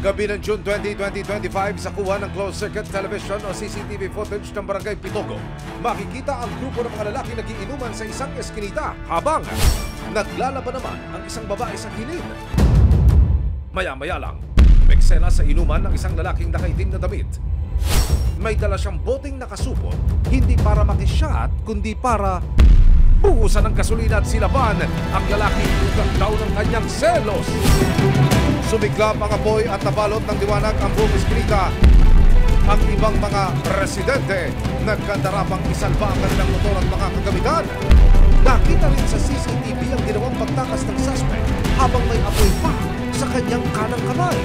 Gabi ng June 20, 2025 sa kuha ng closed-circuit television o CCTV footage ng Barangay Pitogo, makikita ang grupo ng mga lalaki nagiinuman sa isang eskinita habang naglalaban naman ang isang babae sa gilid. Maya-maya lang, eksena sa inuman ng isang lalaking nakaitim na damit. May dala siyang boteng nakasupot, hindi para makishot, kundi para buhusan ng gasolina at silaban ang lalaki ugat daw ng kanyang selos. Sumiglap ang apoy at nabalot ng liwanag ang buong eskinita. Ang ibang mga residente nagkandarapang isalba ang kanilang motor at mga kagamitan. Nakita rin sa CCTV ang ginawang pagtakas ng suspect habang may apoy pa sa kanyang kanang kamay.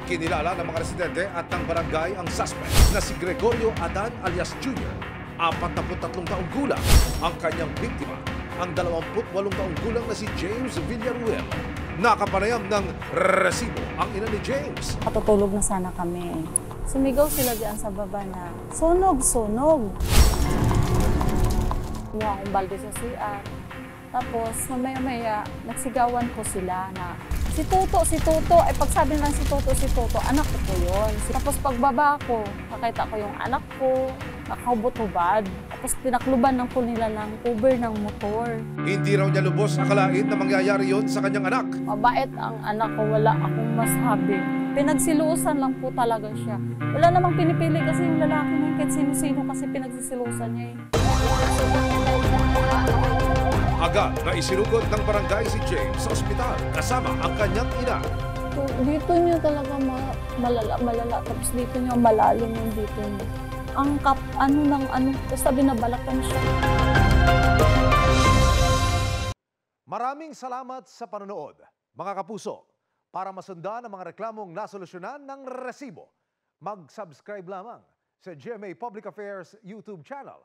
Kinilala ng mga residente at ng barangay ang suspect na si Gregorio Adan alias Jr., 43 taong gulang. Ang kanyang biktima, ang 28 taong gulang na si James Villaruel. Nakapanayam ng resibo ang ina ni James. Patutulog na sana kami. Sumigaw sila diyan sa baba na, "Sunog, sunog!" Kumuha akong balde sa CR. Tapos, mamaya-maya, nagsigawan ko sila na, si Toto. Eh, pagsabi lang si Toto, anak ko po yun. Tapos pagbaba ko, nakita ko yung anak ko, nakahubot-hubad. Tapos pinakluban ng po nila ng cover ng motor. Hindi raw niya lubos akalain na mangyayari yon sa kanyang anak. Mabait ang anak ko, wala akong masabi. Pinagsilusan lang po talaga siya. Wala namang pinipili kasi yung lalaki na kahit sino-sino kasi pinagsisilusan niya eh. Agad na isinugod ng barangay si James sa ospital kasama ang kanyang ina. So, dito niya talaga malala. Tapos dito niya malalim yung dito niya. Ang basta binabalakan siya. Maraming salamat sa panonood, mga kapuso. Para masundan ang mga reklamong nasolusyonan ng resibo, mag-subscribe lamang sa GMA Public Affairs YouTube channel.